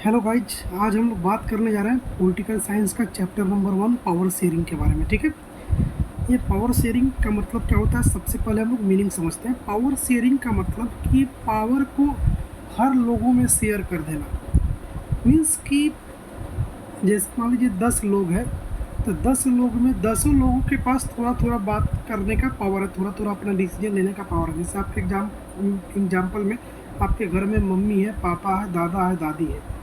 Hello guys, आज हम लोग बात करने जा रहे हैं पॉलिटिकल साइंस का चैप्टर नंबर 1 पावर शेयरिंग के बारे में। ठीक है, ये पावर शेयरिंग का मतलब क्या होता है, सबसे पहले हम लोग मीनिंग समझते हैं। पावर शेयरिंग का मतलब कि पावर को हर लोगों में शेयर कर देना। मीन्स कि जैसे मान लीजिए 10 लोग हैं, तो 10 लोग में 10 लोगों के पास थोड़ा थोड़ा बात करने का पावर है, थोड़ा थोड़ा अपना डिसीजन लेने का पावर है। जैसे आपके एग्जाम्पल में आपके घर में मम्मी है, पापा है, दादा है, दादी है।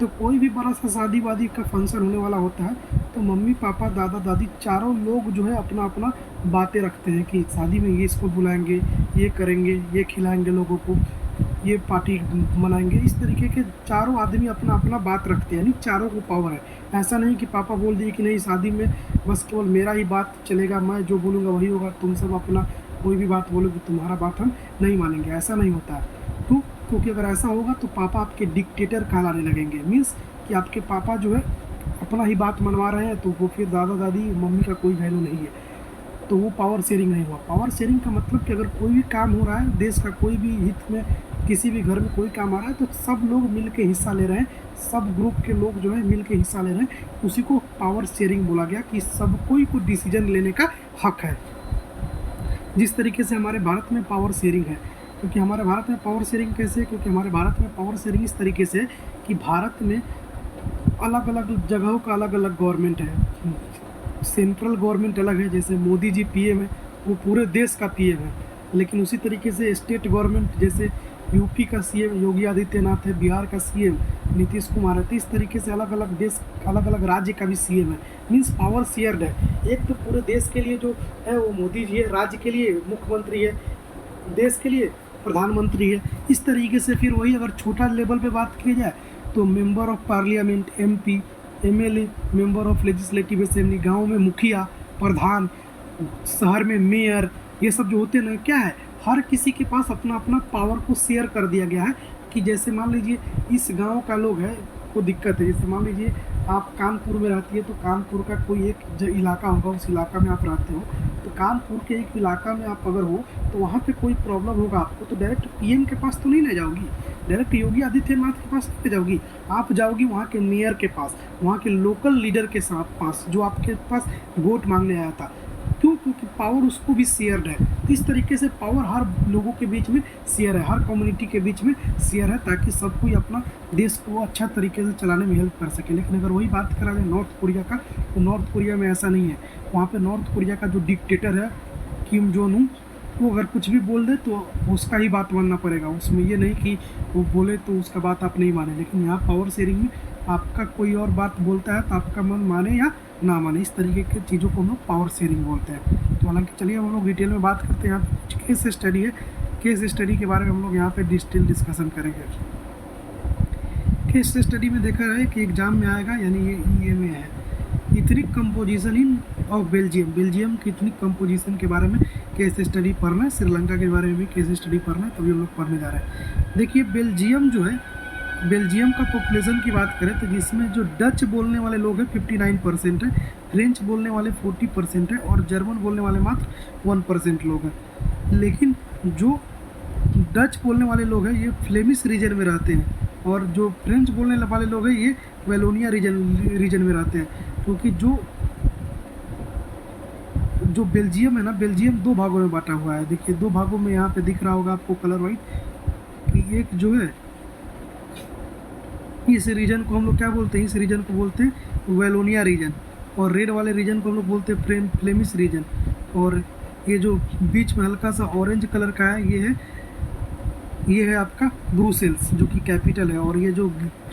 तो कोई भी बड़ा सा शादी वादी का फंक्शन होने वाला होता है, तो मम्मी पापा दादा दादी चारों लोग जो है अपना अपना बातें रखते हैं कि शादी में ये इसको बुलाएंगे, ये करेंगे, ये खिलाएंगे लोगों को, ये पार्टी मनाएंगे। इस तरीके के चारों आदमी अपना अपना बात रखते हैं, यानी चारों को पावर है। ऐसा नहीं कि पापा बोल दिए कि नहीं शादी में बस केवल मेरा ही बात चलेगा, मैं जो बोलूँगा वही होगा, तुम सब अपना कोई भी बात बोलोगे तुम्हारा बात हम नहीं मानेंगे। ऐसा नहीं होता है। तो क्योंकि अगर ऐसा होगा तो पापा आपके डिक्टेटर कहलाने लगेंगे। मीन्स कि आपके पापा जो है अपना ही बात मनवा रहे हैं, तो वो फिर दादा दादी मम्मी का कोई वैल्यू नहीं है, तो वो पावर शेयरिंग नहीं हुआ। पावर शेयरिंग का मतलब कि अगर कोई भी काम हो रहा है देश का, कोई भी हित में किसी भी घर में कोई काम आ रहा है, तो सब लोग मिल के हिस्सा ले रहे हैं, सब ग्रुप के लोग जो है मिल के हिस्सा ले रहे हैं, उसी को पावर शेयरिंग बोला गया कि सब कोई को डिसीजन लेने का हक है। जिस तरीके से हमारे भारत में पावर शेयरिंग है, क्योंकि हमारे भारत में पावर शेयरिंग कैसे है, क्योंकि हमारे भारत में पावर शेयरिंग इस तरीके से कि भारत में अलग अलग जगहों का अलग अलग गवर्नमेंट है। सेंट्रल गवर्नमेंट अलग है, जैसे मोदी जी पीएम है, वो पूरे देश का पीएम है। लेकिन उसी तरीके से स्टेट गवर्नमेंट, जैसे यूपी का सीएम योगी आदित्यनाथ है, बिहार का सीएम नीतीश कुमार है। तो इस तरीके से अलग अलग देश, अलग अलग राज्य का भी सीएम है। मीन्स पावर शेयर्ड है। एक तो पूरे देश के लिए जो है वो मोदी जी है, राज्य के लिए मुख्यमंत्री है, देश के लिए प्रधानमंत्री है। इस तरीके से फिर वही अगर छोटा लेवल पे बात की जाए तो member of parliament, MP, MLA, member of legislative assembly, गांव में मुखिया, प्रधान, शहर में मेयर, ये सब जो होते हैं ना, क्या है, हर किसी के पास अपना अपना पावर को शेयर कर दिया गया है। कि जैसे मान लीजिए इस गांव का लोग है को दिक्कत है, जैसे मान लीजिए आप कानपुर में रहती है, तो कानपुर का कोई एक जो इलाका होगा, उस इलाका में आप रहते हो, तो कानपुर के एक इलाका में आप अगर हो तो वहाँ पे कोई प्रॉब्लम होगा आपको, तो डायरेक्ट पीएम के पास तो नहीं ले जाओगी, डायरेक्ट योगी आदित्यनाथ के पास नहीं ले जाओगी, आप जाओगी वहाँ के मेयर के पास, वहाँ के लोकल लीडर के साथ पास, जो आपके पास वोट मांगने आया था। क्यों? क्योंकि पावर उसको भी शेयर्ड है। तो इस तरीके से पावर हर लोगों के बीच में शेयर है, हर कम्युनिटी के बीच में शेयर है, ताकि सब कोई अपना देश को अच्छा तरीके से चलाने में हेल्प कर सके। लेकिन अगर वही बात करा जाए नॉर्थ कोरिया का, तो नॉर्थ कोरिया में ऐसा नहीं है। वहाँ पे नॉर्थ कोरिया का जो डिक्टेटर है किम जोंग उन, वो अगर कुछ भी बोल दे तो उसका ही बात मानना पड़ेगा। उसमें ये नहीं कि वो बोले तो उसका बात आप नहीं माने। लेकिन यहाँ पावर शेयरिंग में आपका कोई और बात बोलता है तो आपका मन माने या ना माने, इस तरीके की चीज़ों को हम लोग पावर शेयरिंग बोलते हैं। तो हालांकि चलिए हम लोग डिटेल में बात करते हैं। यहाँ कुछ केस स्टडी है, केस स्टडी के बारे में हम लोग यहाँ पे डिटेल डिस्कशन करेंगे। केस स्टडी में देखा है कि एग्जाम में आएगा, यानी ये ई में है, ethnic composition in of Belgium, Belgium की इथनिक कंपोजिशन के बारे में केस स्टडी पढ़ना है। श्रीलंका के बारे में भी केस स्टडी पढ़ना है, तभी हम लोग पढ़ने जा रहे हैं। देखिए बेल्जियम जो है, बेल्जियम का पॉपुलेशन की बात करें तो जिसमें जो डच बोलने वाले लोग हैं 59% है, फ्रेंच बोलने वाले 40% है, और जर्मन बोलने वाले मात्र 1% लोग हैं। लेकिन जो डच बोलने वाले लोग हैं ये फ्लेमिश रीजन में रहते हैं, और जो फ्रेंच बोलने वाले लोग हैं ये वेलोनिया रीजन में रहते हैं। क्योंकि जो बेल्जियम है ना, बेल्जियम दो भागों में बांटा हुआ है। देखिए दो भागों में यहाँ पे दिख रहा होगा आपको कलर वाइज, कि एक जो है इस रीजन को हम लोग क्या बोलते हैं, इस रीजन को बोलते हैं वेलोनिया रीजन, और रेड वाले रीजन को हम लोग बोलते हैं फ्लेमिश रीजन। और ये जो बीच में हल्का सा ऑरेंज कलर का है, ये है आपका ब्रुसेल्स, जो कि कैपिटल है। और ये जो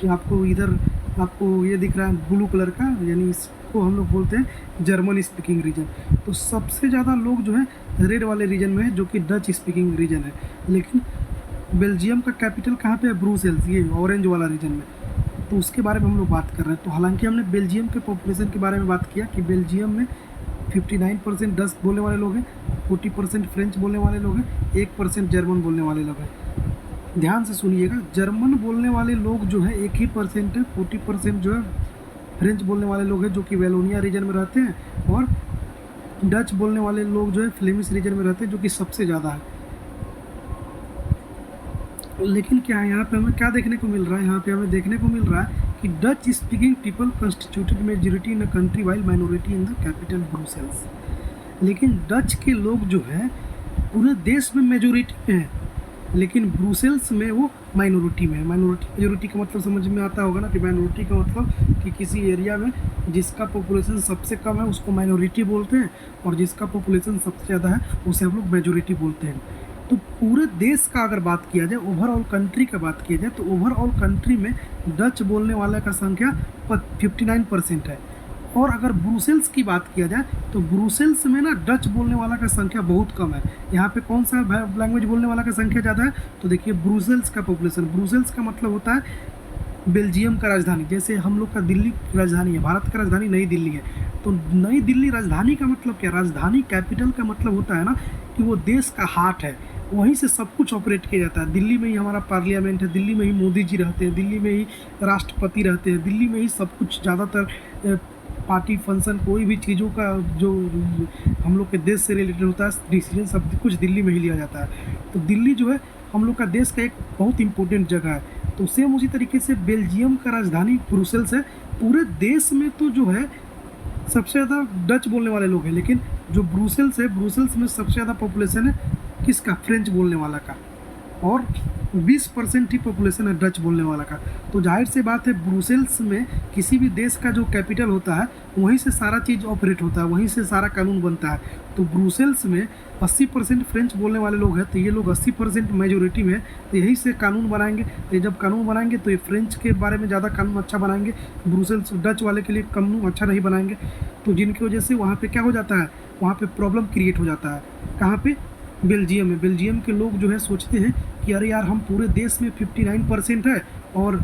आपको इधर आपको ये दिख रहा है ब्लू कलर का, यानी इसको हम लोग बोलते हैं जर्मन स्पीकिंग रीजन। तो सबसे ज़्यादा लोग जो है रेड वाले रीजन में है, जो कि डच स्पीकिंग रीजन है। लेकिन बेल्जियम का कैपिटल कहाँ पे है? ब्रुसेल्स, ये ऑरेंज वाला रीजन में। तो उसके बारे में हम लोग बात कर रहे हैं। तो हालांकि हमने बेल्जियम के पॉपुलेशन के बारे में बात किया कि बेल्जियम में 59% डच बोलने वाले लोग हैं, 40% फ्रेंच बोलने वाले लोग हैं, 1% जर्मन बोलने वाले लोग हैं। ध्यान से सुनिएगा, जर्मन बोलने वाले लोग जो है 1 ही परसेंट है, 40% जो है फ्रेंच बोलने वाले लोग हैं, जो कि वेलोनिया रीजन में रहते हैं, और डच बोलने वाले लोग जो है फ्लेमिश रीजन में रहते हैं, जो कि सबसे ज़्यादा है। लेकिन क्या है यहाँ पे हमें क्या देखने को मिल रहा है, यहाँ पे हमें देखने को मिल रहा है कि Dutch speaking people constituted majority in a country while minority in the capital Brussels. लेकिन डच के लोग जो है पूरे देश में मेजोरिटी में है, लेकिन ब्रुसेल्स में वो माइनॉरिटी में है। माइनॉरिटी मेजोरिटी का मतलब समझ में आता होगा ना कि माइनॉरिटी का मतलब कि किसी एरिया में जिसका पॉपुलेशन सबसे कम है उसको माइनॉरिटी बोलते हैं, और जिसका पॉपुलेशन सबसे ज़्यादा है उसे हम लोग मेजोरिटी बोलते हैं। तो पूरे देश का अगर बात किया जाए, ओवरऑल कंट्री का बात किया जाए, तो ओवरऑल कंट्री में डच बोलने वाले का संख्या 59% है। और अगर ब्रुसेल्स की बात किया जाए तो ब्रुसेल्स में ना डच बोलने वाला का संख्या बहुत कम है। यहाँ पे कौन सा लैंग्वेज बोलने वाला का संख्या ज़्यादा है, तो देखिए ब्रुसेल्स का पॉपुलेशन, ब्रुसेल्स का मतलब होता है बेल्जियम का राजधानी। जैसे हम लोग का दिल्ली राजधानी है, भारत का राजधानी नई दिल्ली है, तो नई दिल्ली राजधानी का मतलब क्या, राजधानी कैपिटल का मतलब होता है ना कि वो देश का हार्ट है, वहीं से सब कुछ ऑपरेट किया जाता है। दिल्ली में ही हमारा पार्लियामेंट है, दिल्ली में ही मोदी जी रहते हैं, दिल्ली में ही राष्ट्रपति रहते हैं, दिल्ली में ही सब कुछ ज़्यादातर पार्टी फंक्शन कोई भी चीज़ों का जो हम लोग के देश से रिलेटेड होता है डिसीजन सब कुछ दिल्ली में ही लिया जाता है। तो दिल्ली जो है हम लोग का देश का एक बहुत इंपॉर्टेंट जगह है। तो सेम उसी तरीके से बेल्जियम का राजधानी ब्रुसेल्स है। पूरे देश में तो जो है सबसे ज़्यादा डच बोलने वाले लोग हैं, लेकिन जो ब्रुसेल्स है, ब्रुसेल्स में सबसे ज़्यादा पॉपुलेशन है किसका, फ्रेंच बोलने वाला का, और 20% ही पॉपुलेशन है डच बोलने वाला का। तो जाहिर सी बात है ब्रुसेल्स में किसी भी देश का जो कैपिटल होता है वहीं से सारा चीज़ ऑपरेट होता है, वहीं से सारा कानून बनता है। तो ब्रुसेल्स में 80% फ्रेंच बोलने वाले लोग हैं, तो ये लोग 80% मेजोरिटी में है, तो यहीं से कानून बनाएंगे। तो ये जब कानून बनाएंगे तो ये फ्रेंच के बारे में ज़्यादा कानून अच्छा बनाएंगे, ब्रुसेल्स डच वाले के लिए कानून अच्छा नहीं बनाएंगे। तो जिनकी वजह से वहाँ पर क्या हो जाता है, वहाँ पर प्रॉब्लम क्रिएट हो जाता है। कहाँ पर, बेल्जियम में। बेल्जियम के लोग जो है सोचते हैं कि अरे यार हम पूरे देश में 59% है और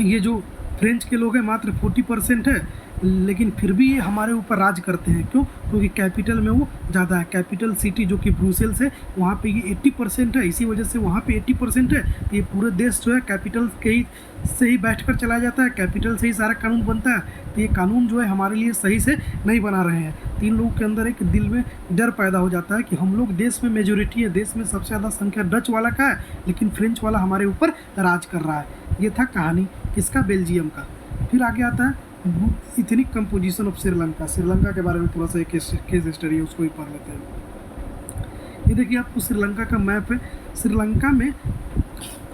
ये जो फ्रेंच के लोग हैं मात्र 40% है, लेकिन फिर भी ये हमारे ऊपर राज करते हैं। क्यों, क्योंकि कैपिटल में वो ज़्यादा है। कैपिटल सिटी जो कि ब्रुसेल्स है वहाँ पे ये 80% है, इसी वजह से वहाँ पे 80% है। ये पूरे देश जो है कैपिटल के ही से ही बैठ कर चला जाता है, कैपिटल से ही सारा कानून बनता है। तो ये कानून जो है हमारे लिए सही से नहीं बना रहे हैं। तो इन लोगों के अंदर एक दिल में डर पैदा हो जाता है कि हम लोग देश में मेजोरिटी है, देश में सबसे ज़्यादा संख्या डच वाला का है, लेकिन फ्रेंच वाला हमारे ऊपर राज कर रहा है। ये था कहानी किसका, बेल्जियम का। फिर आगे आता है ethnic composition of Sri Lanka. Sri Lanka के बारे में थोड़ा सा एक केस स्टडी है, उसको ही पढ़ लेते हैं। ये देखिए आपको श्रीलंका का मैप है। श्रीलंका में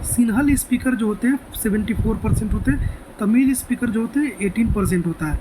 सिन्हल स्पीकर जो होते हैं 74% होते हैं, तमिल स्पीकर जो होते हैं 18% होता है।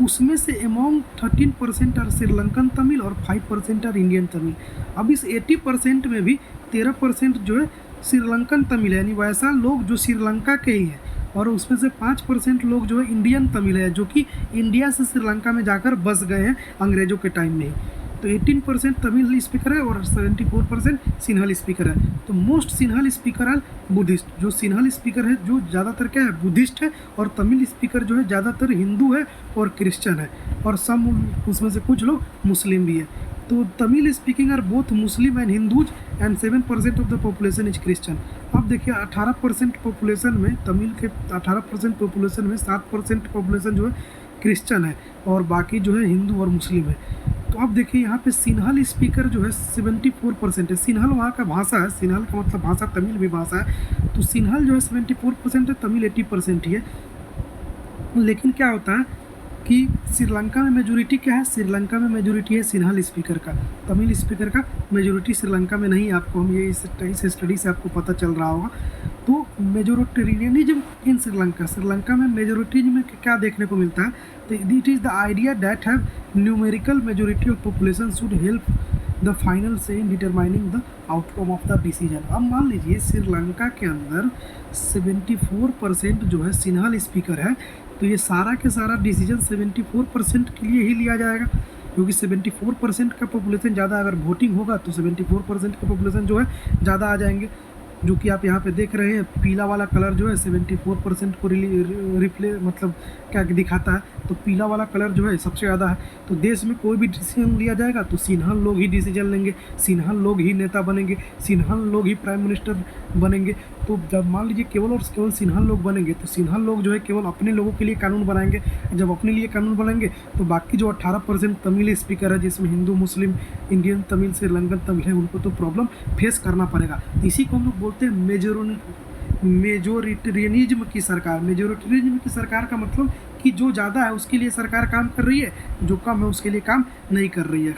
उसमें से अमॉन्ग 13% आर श्रीलंकन तमिल और 5% आर इंडियन तमिल। अब इस 80% में भी 13% जो है श्रीलंकन तमिल है, यानी वैसा लोग जो श्रीलंका के ही हैं, और उसमें से 5% लोग जो है इंडियन तमिल है, जो कि इंडिया से श्रीलंका में जाकर बस गए हैं अंग्रेज़ों के टाइम में ही। तो 18% तमिल स्पीकर है और 74% सिन्हल स्पीकर है। तो मोस्ट सिन्हल स्पीकर है बुद्धिस्ट। जो सिन्हल स्पीकर है जो ज़्यादातर क्या है, बुद्धिस्ट है, और तमिल स्पीकर जो है ज़्यादातर हिंदू है और क्रिश्चियन है, और सम उसमें से कुछ लोग मुस्लिम भी है। तो Tamil speaking are both Muslim and Hindus and 7% of the population is Christian. अब देखिए 18% पॉपुलेशन में, तमिल के 18% पॉपुलेशन में 7% पॉपुलेशन जो है क्रिश्चियन है, और बाकी जो है हिंदू और मुस्लिम है। तो अब देखिए यहाँ पे सिन्हल स्पीकर जो है 74% है। सिन्हल वहाँ का भाषा है, सिन्हल का मतलब भाषा तमिल भी भाषा है। तो सिन्हल जो है 74% है, तमिल 80% ही है। लेकिन क्या होता है कि श्रीलंका में मेजोरिटी क्या है, श्रीलंका में मेजोरिटी है सिन्हल स्पीकर का, तमिल स्पीकर का मेजोरिटी श्रीलंका में नहीं। आपको हम ये इस स्टडी से आपको पता चल रहा होगा। तो मेजोरिटेरियनिज्म इन श्रीलंका, श्रीलंका में मेजोरिटीज में क्या देखने को मिलता है, तो it is the idea that have numerical majority of population should help the final say in determining the outcome of the decision. अब मान लीजिए श्रीलंका के अंदर 74% जो है सिन्हल स्पीकर है, तो ये सारा के सारा डिसीजन 74% के लिए ही लिया जाएगा, क्योंकि 74% का पॉपुलेशन ज़्यादा, अगर वोटिंग होगा तो 74% का पॉपुलेशन जो है ज़्यादा आ जाएंगे। जो कि आप यहाँ पे देख रहे हैं, पीला वाला कलर जो है 74% को रिप्ले मतलब क्या दिखाता है, तो पीला वाला कलर जो है सबसे ज़्यादा है। तो देश में कोई भी डिसीजन लिया जाएगा तो सिन्हल लोग ही डिसीजन लेंगे, सिन्हल लोग ही नेता बनेंगे, सिन्हल लोग ही प्राइम मिनिस्टर बनेंगे। तो जब मान लीजिए केवल और केवल सिन्हा लोग बनेंगे तो सिन्हा लोग जो है केवल अपने लोगों के लिए कानून बनाएंगे। जब अपने लिए कानून बनाएंगे तो बाकी जो 18% तमिल स्पीकर है, जिसमें हिंदू, मुस्लिम, इंडियन तमिल, श्रीलंकन तमिल है, उनको तो प्रॉब्लम फेस करना पड़ेगा। इसी को हम लोग बोलते हैं मेजोरिटेरियनिज्म की सरकार। मेजोरिटेरियनिज्म की सरकार का मतलब कि जो ज़्यादा है उसके लिए सरकार काम कर रही है, जो कम है उसके लिए काम नहीं कर रही है।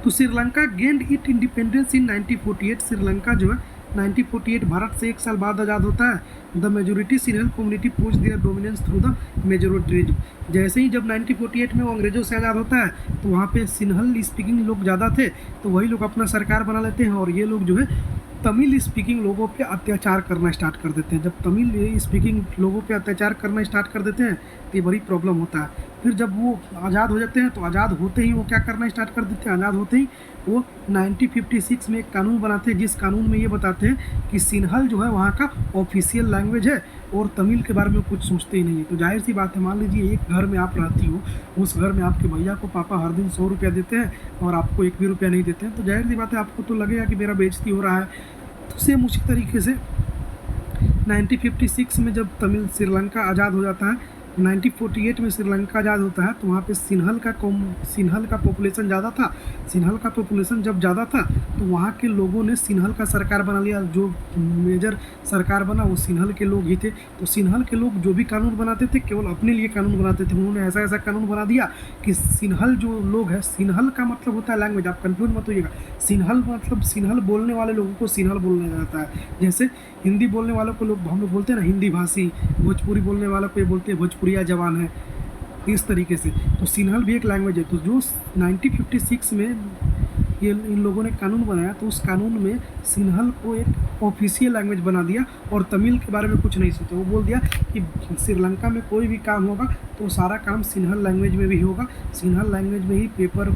तो Sri Lanka gained it independence in 1948। Sri Lanka जो है 1948 भारत से 1 साल बाद आज़ाद होता है। The majority Sinhala community push their dominance through the majoritarianism. जैसे ही जब 1948 में वो अंग्रेजों से आज़ाद होता है तो वहाँ पे सिन्हल स्पीकिंग लोग ज़्यादा थे, तो वही लोग अपना सरकार बना लेते हैं और ये लोग जो है तमिल स्पीकिंग लोगों पे अत्याचार करना स्टार्ट कर देते हैं। जब तमिल स्पीकिंग लोगों पे अत्याचार करना स्टार्ट कर देते हैं तो ये बड़ी प्रॉब्लम होता है। फिर जब वो आज़ाद हो जाते हैं तो आज़ाद होते ही वो क्या करना स्टार्ट कर देते हैं, आज़ाद होते ही वो 1956 में एक कानून बनाते हैं, जिस कानून में ये बताते हैं कि सिन्हल जो है वहाँ का ऑफिशियल लैंग्वेज है और तमिल के बारे में कुछ सोचते ही नहीं है। तो जाहिर सी बात है, मान लीजिए एक घर में आप रहती हो, उस घर में आपके भैया को पापा हर दिन 100 रुपया देते हैं और आपको 1 भी रुपया नहीं देते हैं, तो जाहिर सी बात है आपको तो लगेगा कि मेरा बेइज्जती हो रहा है। तो सेम उसी तरीके से 1956 में जब तमिल श्रीलंका आज़ाद हो जाता है, 1948 में श्रीलंका आज़ाद होता है, तो वहाँ पे सिन्हल का पॉपुलेशन ज़्यादा था। सिन्हल का पॉपुलेशन जब ज़्यादा था तो वहाँ के लोगों ने सिन्हल का सरकार बना लिया। जो मेजर सरकार बना वो सिन्हल के लोग ही थे। तो सिन्हल के लोग जो भी कानून बनाते थे केवल अपने लिए कानून बनाते थे। उन्होंने ऐसा ऐसा कानून बना दिया कि सिन्हल जो लोग हैं, सिन्हल का मतलब होता है लैंग्वेज, आप कन्फ्यूज मत होइएगा। सिन्हल मतलब सिन्हल बोलने वाले लोगों को सिन्हल बोलने जाता है। जैसे हिंदी बोलने वालों को लोग हम लोग बोलते हैं ना हिंदी भाषी, भोजपुरी बोलने वालों को ये बोलते हैं भोजपुरिया जवान है, इस तरीके से। तो सिन्हल भी एक लैंग्वेज है। तो जो 1956 में ये इन लोगों ने कानून बनाया तो उस कानून में सिन्हल को एक ऑफिशियल लैंग्वेज बना दिया और तमिल के बारे में कुछ नहीं सोचा। वो बोल दिया कि श्रीलंका में कोई भी काम होगा तो सारा काम सिन्हल लैंग्वेज में भी होगा, सिन्हल लैंग्वेज में ही पेपर,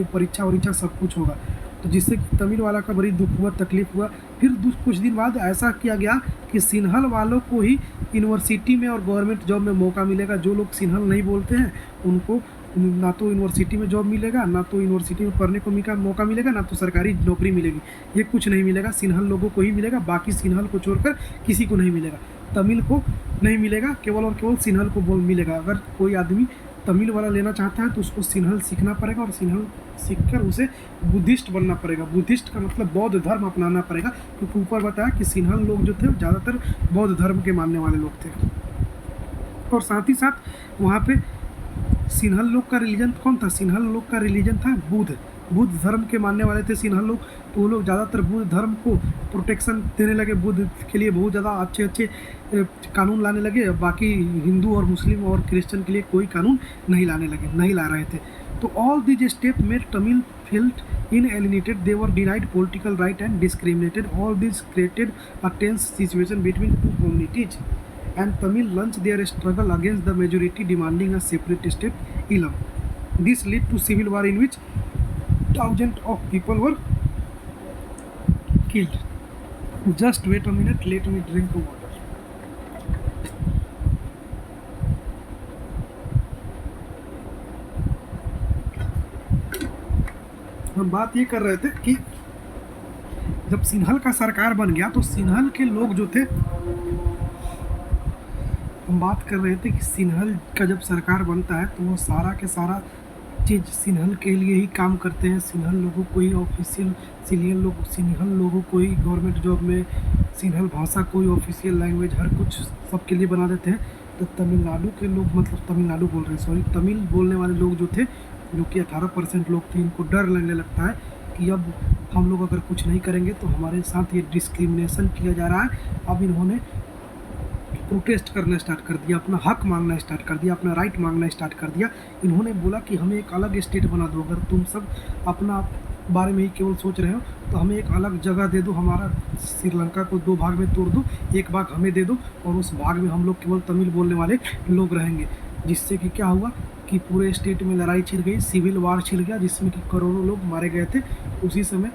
परीक्षा वरीक्षा सब कुछ होगा। तो जिससे कि तमिल वाला का बड़ी दुख हुआ, तकलीफ हुआ। फिर कुछ दिन बाद ऐसा किया गया कि सिन्हल वालों को ही यूनिवर्सिटी में और गवर्नमेंट जॉब में मौका मिलेगा। जो लोग सिन्हल नहीं बोलते हैं उनको ना तो यूनिवर्सिटी में जॉब मिलेगा, ना तो यूनिवर्सिटी में पढ़ने को मौका मिलेगा, ना तो सरकारी नौकरी मिलेगी। ये कुछ नहीं मिलेगा, सिन्हल लोगों को ही मिलेगा। बाकी सिन्हल को छोड़कर किसी को नहीं मिलेगा। तमिल को नहीं मिलेगा, केवल और केवल सिन्हल को मिलेगा। अगर कोई आदमी तमिल वाला लेना चाहता है तो उसको सिन्हल सीखना पड़ेगा और सिन्हल सीखकर उसे बुद्धिस्ट बनना पड़ेगा। बुद्धिस्ट का मतलब बौद्ध धर्म अपनाना पड़ेगा, क्योंकि ऊपर बताया कि सिन्हल लोग जो थे ज़्यादातर बौद्ध धर्म के मानने वाले लोग थे। और साथ ही साथ वहाँ पे सिन्हल लोग का रिलीजन कौन था? सिन्हल लोग का रिलीजन था बुद्ध धर्म के मानने वाले थे सिन्हल लोग। तो वो लोग ज़्यादातर बुद्ध धर्म को प्रोटेक्शन देने लगे, बुद्ध के लिए बहुत ज़्यादा अच्छे अच्छे कानून लाने लगे। बाकी हिंदू और मुस्लिम और क्रिश्चियन के लिए कोई कानून नहीं ला रहे थे। तो all this step made Tamil felt alienated, they were denied political right and discriminated. All this created a tense situation between two communities and Tamil launched their struggle against the majority demanding a separate state, Elam. This led to civil war in which thousands of people were killed. Just wait a minute, let me drink water. हम बात ये कर रहे थे कि जब सिन्हल का सरकार बन गया तो सिन्हल के लोग जो थे, हम बात कर रहे थे कि सिन्हल का जब सरकार बनता है तो वो सारा के सारा चीज़ सिन्हल के लिए ही काम करते हैं। सिन्हल लोगों को ही ऑफिशियल, सिन्हल लोगों को ही गवर्नमेंट जॉब में सिन्हल भाषा को ही ऑफिशियल लैंग्वेज हर कुछ सबके लिए बना देते हैं। तो तमिलनाडु के लोग, मतलब तमिलनाडु बोल रहे हैं, सॉरी, तमिल बोलने वाले लोग जो थे, जो कि 18% लोग थे, इनको डर लगने लगता है कि अब हम लोग अगर कुछ नहीं करेंगे तो हमारे साथ ये डिस्क्रिमिनेशन किया जा रहा है। अब इन्होंने प्रोटेस्ट करना स्टार्ट कर दिया, अपना हक मांगना स्टार्ट कर दिया, अपना राइट मांगना स्टार्ट कर दिया। इन्होंने बोला कि हमें एक अलग स्टेट बना दो। अगर तुम सब अपना बारे में ही केवल सोच रहे हो तो हमें एक अलग जगह दे दो, हमारा श्रीलंका को 2 भाग में तोड़ दो, एक भाग हमें दे दो और उस भाग में हम लोग केवल तमिल बोलने वाले लोग रहेंगे। जिससे कि क्या हुआ कि पूरे स्टेट में लड़ाई छिड़ गई, सिविल वार छिड़ गया, जिसमें कि करोड़ों लोग मारे गए थे। उसी समय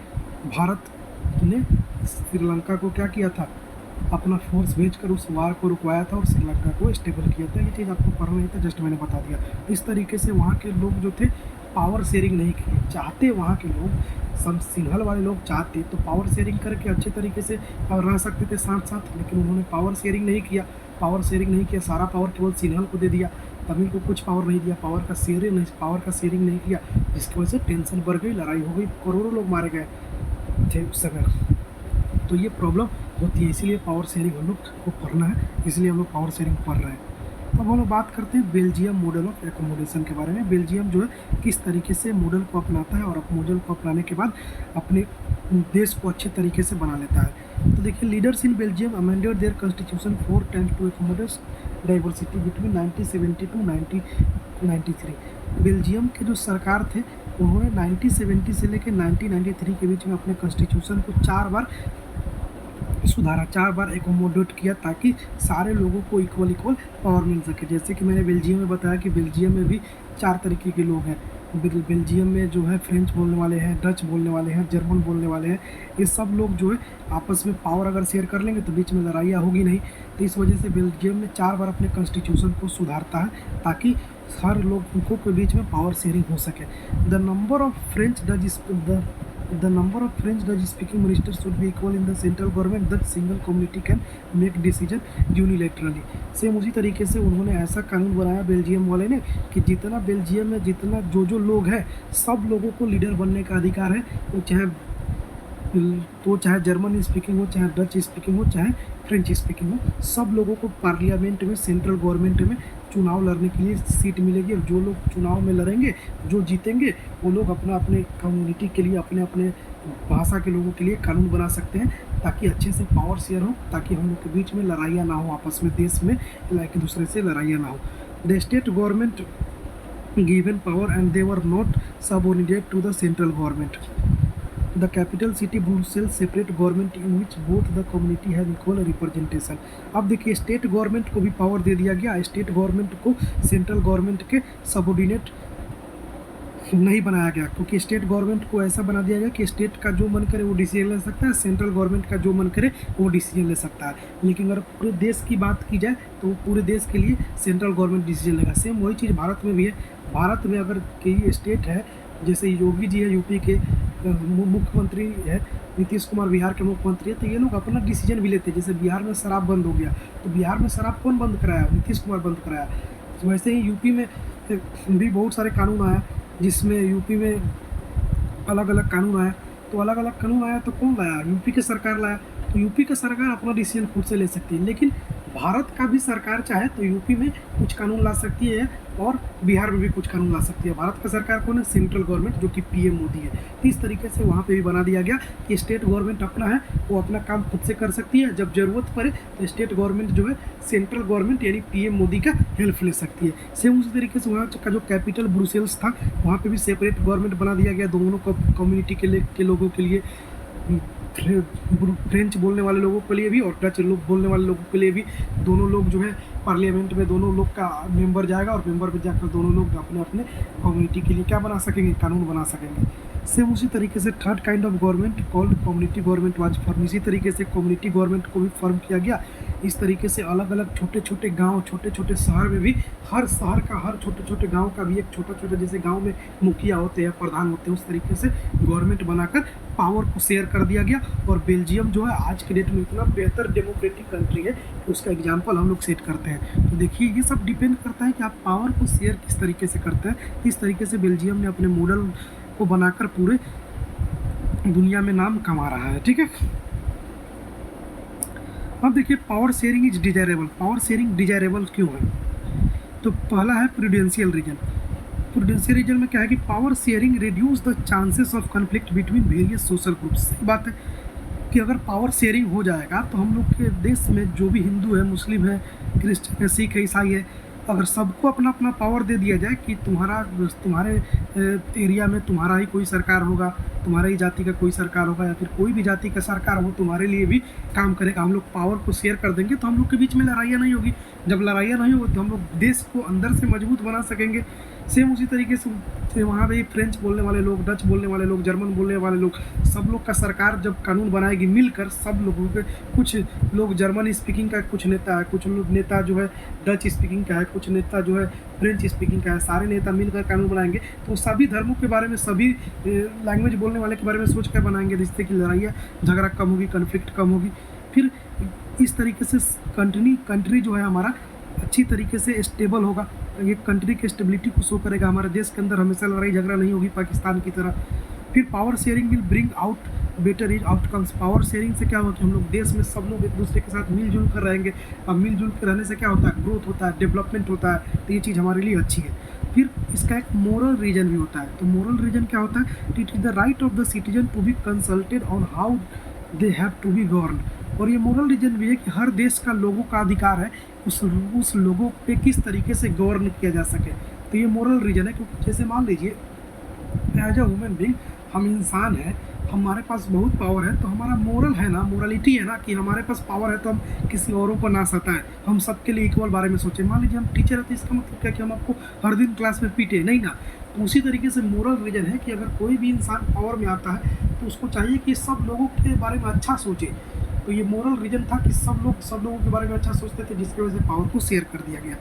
भारत ने श्रीलंका को क्या किया था, अपना फोर्स भेजकर उस वार को रुकवाया था और श्रीलंका को स्टेबल किया था। ये चीज़ आपको पढ़ना नहीं था, जस्ट मैंने बता दिया। इस तरीके से वहाँ के लोग जो थे पावर शेयरिंग नहीं किए चाहते। वहाँ के लोग सब सिंहल वाले लोग चाहते तो पावर शेयरिंग करके अच्छे तरीके से रह सकते थे साथ साथ, लेकिन उन्होंने पावर शेयरिंग नहीं किया। पावर शेयरिंग नहीं किया, सारा पावर केवल सिंहल को दे दिया, तमिल को कुछ पावर नहीं दिया, पावर का शेयरिंग नहीं किया, जिसकी वजह से टेंशन बढ़ गई, लड़ाई हो गई, करोड़ों लोग मारे गए थे उस समय। तो ये प्रॉब्लम होती है, इसीलिए पावर शेयरिंग हम लोग को पढ़ना है, इसलिए हम लोग पावर शेयरिंग पढ़ रहे हैं। अब हम लोग बात करते हैं बेल्जियम मॉडल ऑफ एकोमोडेशन के बारे में। बेल्जियम जो है किस तरीके से मॉडल को अपनाता है और मॉडल को अपनाने के बाद अपने देश को अच्छे तरीके से बना लेता है। तो देखिए, leaders in Belgium amended their constitution 4 times to accommodate diversity between 1970 to 1993। Belgium के जो सरकार थे उन्होंने 1970 से लेकर 1993 के बीच में अपने कॉन्स्टिट्यूशन को 4 बार सुधारा, 4 बार एकोमोडेट किया, ताकि सारे लोगों को इक्वल पावर मिल सके। जैसे कि मैंने बेल्जियम में बताया कि बेल्जियम में भी 4 तरीके के लोग हैं। बेल्जियम में जो है फ्रेंच बोलने वाले हैं, डच बोलने वाले हैं, जर्मन बोलने वाले हैं। ये सब लोग जो है आपस में पावर अगर शेयर कर लेंगे तो बीच में लड़ाइयाँ होगी नहीं। तो इस वजह से बेल्जियम में 4 बार अपने कॉन्स्टिट्यूशन को सुधारता है, ताकि हर लोगों के बीच में पावर शेयरिंग हो सके। The number of French Dutch speaking ministers should be equal in the central government that single community can make decision unilaterally। Same उसी तरीके से उन्होंने ऐसा कानून बनाया बेल्जियम वाले ने कि जितना बेल्जियम में जितना जो लोग हैं, सब लोगों को लीडर बनने का अधिकार है। वो चाहे जर्मन स्पीकिंग हो, चाहे डच स्पीकिंग हो, चाहे फ्रेंच स्पीकिंग हो, सब लोगों को पार्लियामेंट में, सेंट्रल गवर्नमेंट में चुनाव लड़ने के लिए सीट मिलेगी। और जो लोग चुनाव में लड़ेंगे, जो जीतेंगे, वो लोग अपना अपने कम्युनिटी के लिए, अपने अपने भाषा के लोगों के लिए कानून बना सकते हैं, ताकि अच्छे से पावर शेयर हो, ताकि हम लोग के बीच में लड़ाइयाँ ना हो आपस में, देश में एक दूसरे से लड़ाइयाँ ना हो। The state government given power and they were not subordinate to the central government। The capital city Brussels separate government in which both the community have equal representation। अब देखिए, स्टेट गवर्नमेंट को भी पावर दे दिया गया, state government को central government के subordinate नहीं बनाया गया, क्योंकि स्टेट गवर्नमेंट को ऐसा बना दिया गया कि स्टेट का जो मन करे वो डिसीजन ले सकता है, सेंट्रल गवर्नमेंट का जो मन करे वो डिसीजन ले सकता है। लेकिन अगर पूरे देश की बात की जाए तो पूरे देश के लिए सेंट्रल गवर्नमेंट डिसीजन लेगा। सेम वही चीज़ भारत में भी है। भारत में अगर कई स्टेट है, जैसे योगी जी है, यूपी के मुख्यमंत्री है, नीतीश कुमार बिहार के मुख्यमंत्री है, तो ये लोग अपना डिसीजन भी लेते हैं। जैसे बिहार में शराब बंद हो गया, तो बिहार में शराब कौन बंद कराया? नीतीश कुमार बंद कराया। वैसे ही यूपी में भी बहुत सारे कानून आया, जिसमें यूपी में अलग अलग कानून आया। तो अलग अलग कानून आया तो कौन लाया? यूपी की सरकार लाया। तो यूपी की सरकार अपना डिसीजन खुद से ले सकती है, लेकिन भारत का भी सरकार चाहे तो यूपी में कुछ कानून ला सकती है और बिहार में भी कुछ कानून ला सकती है। भारत का सरकार कौन है? सेंट्रल गवर्नमेंट, जो कि पीएम मोदी है। तो इस तरीके से वहाँ पे भी बना दिया गया कि स्टेट गवर्नमेंट अपना है, वो अपना काम खुद से कर सकती है। जब जरूरत पड़े तो स्टेट गवर्नमेंट जो है सेंट्रल गवर्नमेंट यानी पीएम मोदी का हेल्प ले सकती है। सेम उसी तरीके से वहाँ का जो कैपिटल ब्रुसेल्स था, वहाँ पर भी सेपरेट गवर्नमेंट बना दिया गया दोनों कम्युनिटी के लोगों के लिए, फ्रेंच बोलने वाले लोगों के लिए भी और डच बोलने वाले लोगों के लिए भी। दोनों लोग जो है पार्लियामेंट में दोनों लोग का मेंबर जाएगा और मेंबर में जाकर दोनों लोग अपने अपने कम्युनिटी के लिए क्या बना सकेंगे? कानून बना सकेंगे। सेम उसी तरीके से third kind of government called community government was form. इसी तरीके से कम्युनिटी गवर्नमेंट को भी फॉर्म किया गया। इस तरीके से अलग अलग छोटे छोटे गांव, छोटे छोटे शहर में भी, हर शहर का, हर छोटे छोटे गांव का भी एक छोटा छोटा, जैसे गांव में मुखिया होते हैं, प्रधान होते हैं, उस तरीके से गवर्नमेंट बनाकर पावर को शेयर कर दिया गया। और बेल्जियम जो है आज के डेट में इतना बेहतर डेमोक्रेटिक कंट्री है कि उसका एग्जाम्पल हम लोग सेट करते हैं। तो देखिए, ये सब डिपेंड करता है कि आप पावर को शेयर किस तरीके से करते हैं। इस तरीके से बेल्जियम ने अपने मॉडल को बनाकर पूरे दुनिया में नाम कमा रहा है। ठीक है, अब देखिए, power sharing is desirable. Power sharing desirable क्यों है? तो पहला है प्रूडेंशियल रीजन। प्रूडेंशियल रीजन में क्या है कि power sharing reduce the chances of conflict between various social groups. सही बात है कि अगर पावर शेयरिंग हो जाएगा तो हम लोग के देश में जो भी हिंदू है, मुस्लिम है, क्रिश्चियन है, सिख है, ईसाई है, अगर सबको अपना अपना पावर दे दिया जाए कि तुम्हारे एरिया में तुम्हारा ही कोई सरकार होगा, तुम्हारे ही जाति का कोई सरकार होगा, या फिर कोई भी जाति का सरकार हो तुम्हारे लिए भी काम करेगा, हम लोग पावर को शेयर कर देंगे, तो हम लोग के बीच में लड़ाइयाँ नहीं होगी। जब लड़ाइयाँ नहीं होगी तो हम लोग देश को अंदर से मजबूत बना सकेंगे। सेम उसी तरीके से वहाँ पे फ्रेंच बोलने वाले लोग, डच बोलने वाले लोग, जर्मन बोलने वाले लोग, सब लोग का सरकार जब कानून बनाएगी मिलकर, सब लोगों के, कुछ लोग जर्मन स्पीकिंग का कुछ नेता है, कुछ लोग नेता जो है डच स्पीकिंग का है, कुछ नेता जो है फ्रेंच स्पीकिंग का है, सारे नेता मिलकर कानून बनाएंगे तो सभी धर्मों के बारे में, सभी लैंग्वेज बोलने वाले के बारे में सोच कर बनाएंगे, जिससे कि लड़ाइयाँ झगड़ा कम होगी, कन्फ्लिक्ट कम होगी। फिर इस तरीके से कंट्री जो है हमारा अच्छी तरीके से स्टेबल होगा, ये कंट्री की स्टेबिलिटी को शो करेगा, हमारे देश के अंदर हमेशा लड़ाई झगड़ा नहीं होगी पाकिस्तान की तरह। फिर power sharing will bring out better is outcomes. Power sharing से क्या होगा कि हम लोग देश में सब लोग एक दूसरे के साथ मिलजुल कर रहेंगे, अब मिलजुल कर रहने से क्या होता है, ग्रोथ होता है, डेवलपमेंट होता है, तो ये चीज़ हमारे लिए अच्छी है। फिर इसका एक मोरल रीजन भी होता है, तो मोरल रीजन क्या होता है, it is the right of the citizen to be consulted on how they have to be govern. और ये मोरल रीजन भी है कि हर देश का लोगों का अधिकार है उस लोगों पे किस तरीके से गवर्न किया जा सके, तो ये मोरल रीजन है। क्योंकि जैसे मान लीजिए एज अ ह्यूमन बीइंग हम इंसान हैं, हमारे पास बहुत पावर है, तो हमारा मोरल है ना, मोरलिटी है ना कि हमारे पास पावर है तो हम किसी औरों पर ना सताएं, हम सबके लिए इक्वल बारे में सोचें। मान लीजिए हम टीचर है तो इसका मतलब क्या कि हम आपको हर दिन क्लास में पीटे नहीं ना। तो उसी तरीके से मोरल रीजन है कि अगर कोई भी इंसान पावर में आता है तो उसको चाहिए कि सब लोगों के बारे में अच्छा सोचे। तो ये मोरल रीजन था कि सब लोगों के बारे में अच्छा सोचते थे, जिसकी वजह से पावर को शेयर कर दिया गया।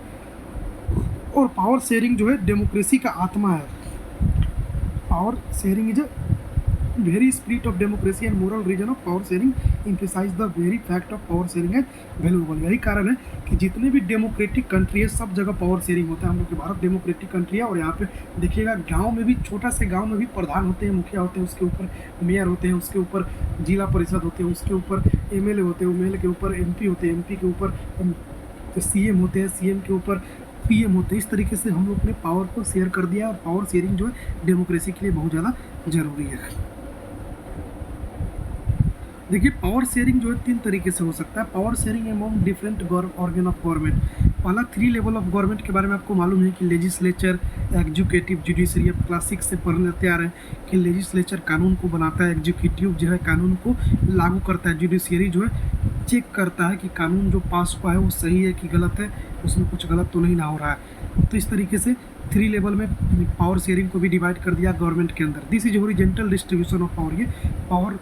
और पावर शेयरिंग जो है डेमोक्रेसी का आत्मा है। Power sharing is a very spirit of democracy and moral reason of power sharing emphasise the very fact of power sharing as valuable. यही कारण है कि जितने भी डेमोक्रेटिक कंट्री है सब जगह पावर शेयरिंग होता है। हम लोग के भारत डेमोक्रेटिक कंट्री है, और यहाँ पे देखिएगा गांव में भी, छोटा से गांव में भी प्रधान होते हैं, मुखिया होते हैं, उसके ऊपर मेयर होते हैं, उसके ऊपर जिला परिषद होते हैं, उसके ऊपर एमएलए होते हैं, एमएलए के ऊपर एमपी होते हैं, एमपी के ऊपर सीएम होते हैं, सीएम के ऊपर पीएम होते हैं। इस तरीके से हम लोग ने पावर को शेयर कर दिया, और पावर शेयरिंग जो है डेमोक्रेसी के लिए बहुत ज़्यादा जरूरी है। देखिए पावर शेयरिंग जो है 3 तरीके से हो सकता है। Power sharing among different organ of government. पहला 3 लेवल ऑफ गवर्नमेंट के बारे में आपको मालूम है कि लेजिस्लेचर, एग्जीक्यूटिव, जुडिशरी। अब क्लास 6 से पढ़ने आ रहे हैं कि लेजिस्लेचर कानून को बनाता है, एग्जीक्यूटिव जो है कानून को लागू करता है, जुडिशरी जो है चेक करता है कि कानून जो पास हुआ है वो सही है कि गलत है, उसमें कुछ गलत तो नहीं ना हो रहा है। तो इस तरीके से 3 लेवल में पावर शेयरिंग को भी डिवाइड कर दिया गवर्नमेंट के अंदर। This is horizontal distribution of power. ये पावर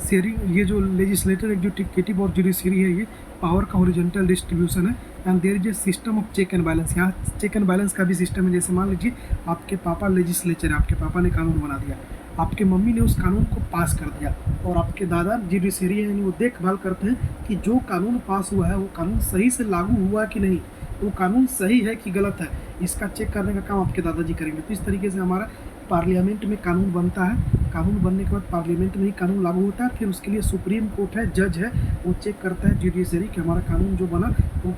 शेयरिंग, ये जो लेजिस्लेटर, एग्जीक्यूटिव और जुडिशरी है, ये पावर का हॉरिजॉन्टल डिस्ट्रीब्यूशन है। And there is a system of check and balance. यहाँ चेक एंड बैलेंस का भी सिस्टम है। जैसे मान लीजिए आपके पापा लेजिस्लेचर है, आपके पापा ने कानून बना दिया, आपके मम्मी ने उस कानून को पास कर दिया, और आपके दादा जुडिशरी है, यानी वो देखभाल करते हैं कि जो कानून पास हुआ है वो कानून सही से लागू हुआ कि नहीं, वो कानून सही है कि गलत है, इसका चेक करने का काम आपके दादाजी करेंगे। तो इस तरीके से हमारा पार्लियामेंट में कानून बनता है, कानून बनने के बाद पार्लियामेंट में ही कानून लागू होता है। फिर उसके लिए सुप्रीम कोर्ट है, जज है, वो चेक करता है जुडिशरी कि हमारा कानून जो बना वो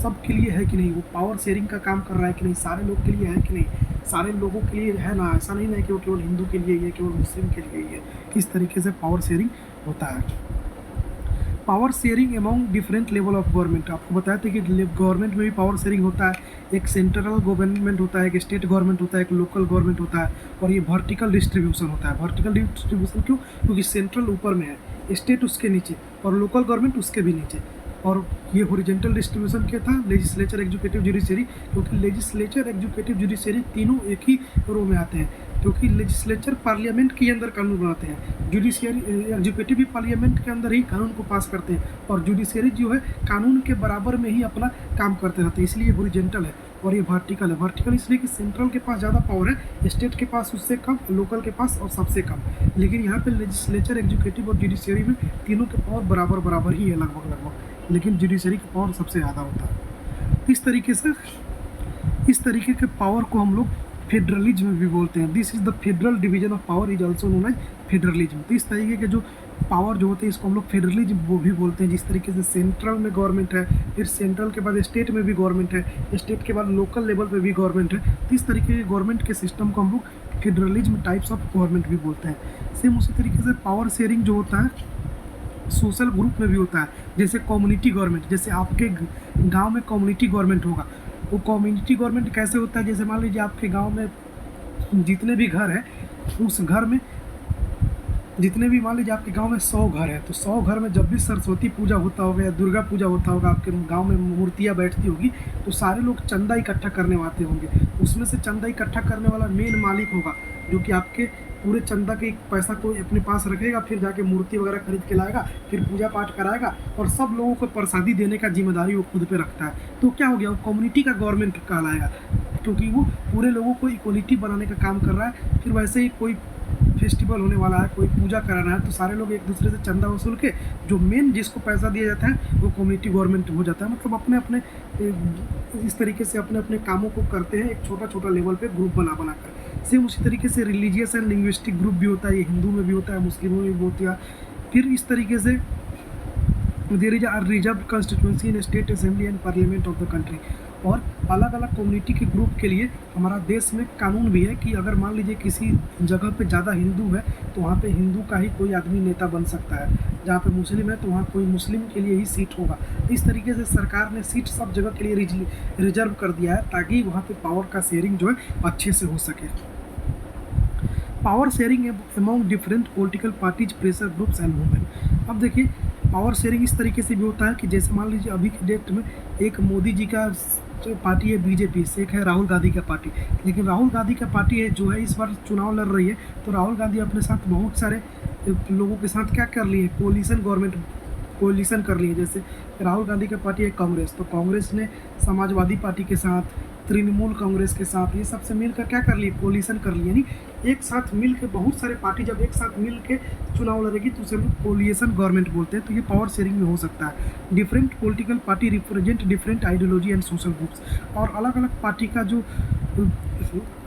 सबके लिए है कि नहीं, वो पावर शेयरिंग का काम कर रहा है कि नहीं, सारे लोग के लिए है कि नहीं, सारे लोगों के लिए है ना, ऐसा नहीं है कि वो केवल हिंदू के लिए ही है, केवल मुस्लिम के लिए ही है। इस तरीके से पावर शेयरिंग होता है। Power sharing among different level of government. आपको बताया था कि गवर्नमेंट में भी पावर शेयरिंग होता है। एक सेंट्रल गवर्नमेंट होता है, एक स्टेट गवर्नमेंट होता है, एक लोकल गवर्नमेंट होता है, और ये वर्टिकल डिस्ट्रीब्यूशन होता है। वर्टिकल डिस्ट्रीब्यूशन क्यों? क्योंकि सेंट्रल ऊपर में है, स्टेट उसके नीचे, और लोकल गवर्नमेंट उसके भी नीचे। और ये हॉरिजॉन्टल डिस्ट्रीब्यूशन क्या था? Legislature, executive, judiciary. क्योंकि लेजिस्लेचर, एग्जीक्यूटिव, जुडिशरी तीनों एक ही रो में आते हैं, क्योंकि लेजिस्लेचर पार्लियामेंट के अंदर कानून बनाते हैं, जुडिशरी, एग्जीक्यूटिव भी पार्लियामेंट के अंदर ही कानून को पास करते हैं, और जुडिशरी जो है कानून के बराबर में ही अपना काम करते रहते हैं। इसलिए हॉरिजॉन्टल है। और ये वर्टिकल है। वर्टिकल इसलिए कि सेंट्रल के पास ज़्यादा पावर है, स्टेट के पास उससे कम, लोकल के पास और सबसे कम। लेकिन यहाँ पे लेजिस्लेचर, एग्जीक्यूटिव और जुडिशरी में तीनों के पावर बराबर बराबर ही है, लगभग, लेकिन जुडिशरी का पावर सबसे ज़्यादा होता है। इस तरीके के पावर को हम लोग फेडरलिज्म भी बोलते हैं। This is the federal division of power is also known as federalism. तो इस तरीके के जो पावर जो होते हैं इसको हम लोग फेडरलिज्म वो भी बोलते हैं। जिस तरीके से सेंट्रल में गवर्नमेंट है, फिर सेंट्रल के बाद स्टेट में भी गवर्नमेंट है, स्टेट के बाद लोकल लेवल पे भी गवर्नमेंट है। तो इस तरीके के गवर्नमेंट के सिस्टम को हम लोग फेडरलिज्म टाइप्स ऑफ गवर्नमेंट भी बोलते हैं। सेम उसी तरीके से पावर शेयरिंग जो होता है सोशल ग्रुप में भी होता है। जैसे कम्युनिटी गवर्नमेंट, जैसे आपके गाँव में कम्युनिटी गवर्नमेंट होगा, वो कम्युनिटी गवर्नमेंट कैसे होता है? जैसे मान लीजिए आपके गाँव में जितने भी घर हैं उस घर में जितने भी मान लीजिए आपके गांव में 100 घर है, तो 100 घर में जब भी सरस्वती पूजा होता होगा या दुर्गा पूजा होता होगा, आपके गांव में मूर्तियां बैठती होगी, तो सारे लोग चंदा इकट्ठा करने आते होंगे। उसमें से चंदा इकट्ठा करने वाला मेन मालिक होगा, जो कि आपके पूरे चंदा के पैसा को अपने पास रखेगा, फिर जाके मूर्ति वगैरह खरीद के लाएगा, फिर पूजा पाठ कराएगा, और सब लोगों को प्रसादी देने का जिम्मेदारी वो खुद पे रखता है। तो क्या हो गया, वो कम्युनिटी का गवर्नमेंट कहलाएगा, क्योंकि वो पूरे लोगों को इक्वलिटी बनाने का काम कर रहा है। फिर वैसे ही कोई फेस्टिवल होने वाला है, कोई पूजा कराना है, तो सारे लोग एक दूसरे से चंदा वसूल के जो मेन जिसको पैसा दिया जाता है वो कम्युनिटी गवर्नमेंट हो जाता है। मतलब अपने अपने इस तरीके से अपने अपने कामों को करते हैं, एक छोटा छोटा लेवल पे ग्रुप बना बना कर। सेम उसी तरीके से रिलीजियस एंड लिंग्विस्टिक ग्रुप भी होता है, ये हिंदू में भी होता है, मुस्लिमों में भी होता है। फिर इस तरीके से there is a reserve constituency in state assembly and parliament of the country. और अलग अलग कम्युनिटी के ग्रुप के लिए हमारा देश में कानून भी है कि अगर मान लीजिए किसी जगह पे ज़्यादा हिंदू है तो वहाँ पे हिंदू का ही कोई आदमी नेता बन सकता है, जहाँ पे मुस्लिम है तो वहाँ कोई मुस्लिम के लिए ही सीट होगा। इस तरीके से सरकार ने सीट सब जगह के लिए रिजर्व कर दिया है, ताकि वहाँ पे पावर का शेयरिंग जो है अच्छे से हो सके। Power sharing among different political parties, pressure groups and movement. अब देखिए पावर शेयरिंग इस तरीके से भी होता है कि जैसे मान लीजिए अभी के डेट में एक मोदी जी का जो पार्टी है बीजेपी से, एक है राहुल गांधी का पार्टी। लेकिन राहुल गांधी का पार्टी है जो है इस बार चुनाव लड़ रही है, तो राहुल गांधी अपने साथ बहुत सारे लोगों के साथ क्या कर लिए, कोलिशन कर लिए। जैसे राहुल गांधी का पार्टी है कांग्रेस, तो कांग्रेस ने समाजवादी पार्टी के साथ, तृणमूल कांग्रेस के साथ, ये सबसे मिलकर क्या कर लिए, कोलिशन कर लिए। यानी एक साथ मिल के बहुत सारे पार्टी जब एक साथ मिल के चुनाव लड़ेगी तो उसे हम लोग कोलिशन गवर्नमेंट बोलते हैं। तो ये पावर शेयरिंग में हो सकता है। Different political party represent different ideology and social groups. और अलग अलग पार्टी का जो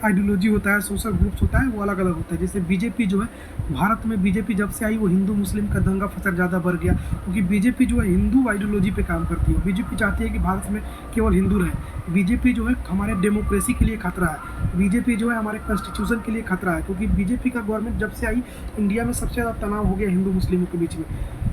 आइडियोलॉजी होता है, सोशल ग्रुप्स होता है, वो अलग अलग होता है। जैसे बीजेपी जो है, भारत में बीजेपी जब से आई वो हिंदू मुस्लिम का दंगा फसाद ज़्यादा बढ़ गया, क्योंकि बीजेपी जो है हिंदू आइडियोलॉजी पे काम करती है। बीजेपी चाहती है कि भारत में केवल हिंदू रहे। बीजेपी जो है हमारे डेमोक्रेसी के लिए खतरा है। बीजेपी जो है हमारे कॉन्स्टिट्यूशन के लिए खतरा है, क्योंकि बीजेपी का गवर्नमेंट जब से आई इंडिया में सबसे ज़्यादा तनाव हो गया हिंदू मुस्लिमों के बीच में।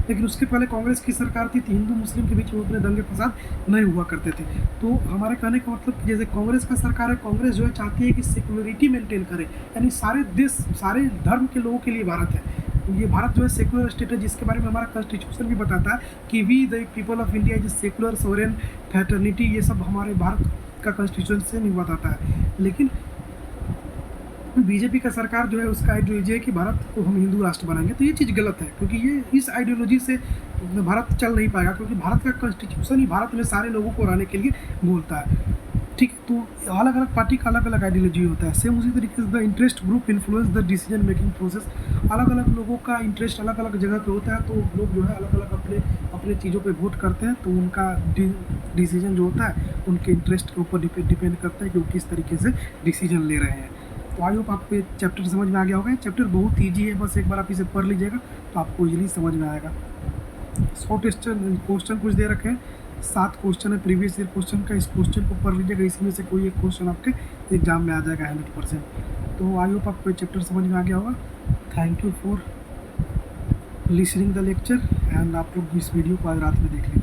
लेकिन उसके पहले कांग्रेस की सरकार थी तो हिंदू मुस्लिम के बीच में उतने दंगे फसाद नहीं हुआ करते थे। तो हमारे कहने का मतलब कि जैसे कांग्रेस का सरकार है, कांग्रेस जो है चाहती है कि सिक्योरिटी मेंटेन करे, यानी सारे देश सारे धर्म के लोगों के लिए भारत है। ये भारत जो है सेकुलर स्टेट है, जिसके बारे में हमारा कॉन्स्टिट्यूशन भी बताता है कि we the people of India is secular sovereign fraternity. ये सब हमारे भारत का कॉन्स्टिट्यूशन से नहीं बताता है। लेकिन बीजेपी का सरकार जो है उसका आइडियोलॉजी है कि भारत को हम हिंदू राष्ट्र बनाएंगे। तो ये चीज़ गलत है, क्योंकि ये इस आइडियोलॉजी से भारत चल नहीं पाएगा, क्योंकि भारत का कॉन्स्टिट्यूशन ही भारत में सारे लोगों को रहने के लिए बोलता है। ठीक है, तो अलग अलग पार्टी का अलग अलग आइडियोलॉजी होता है। सेम उसी तरीके से the interest group influence the decision making process. अलग अलग लोगों का इंटरेस्ट अलग अलग जगह पे होता है, तो लोग जो है अलग अलग अपने अपने चीज़ों पे वोट करते हैं, तो उनका डिसीजन जो होता है उनके इंटरेस्ट के ऊपर डिपेंड करता है कि वो किस तरीके से डिसीजन ले रहे हैं। तो आई होप आपको ये चैप्टर समझ में आ गया होगा। ये चैप्टर बहुत ईजी है, बस एक बार आप इसे पढ़ लीजिएगा तो आपको इजीली समझ में आएगा। 100 क्वेश्चन कुछ दे रखे हैं, 7 क्वेश्चन है प्रीवियस ईयर क्वेश्चन का। इस क्वेश्चन को पढ़ लीजिएगा, इसमें से कोई एक क्वेश्चन आपके एग्जाम में आ जाएगा 100%। तो आई होप आपको ये चैप्टर समझ में आ गया होगा। Thank you for listening the lecture and आप लोग इस वीडियो को आज रात में देख लीजिए।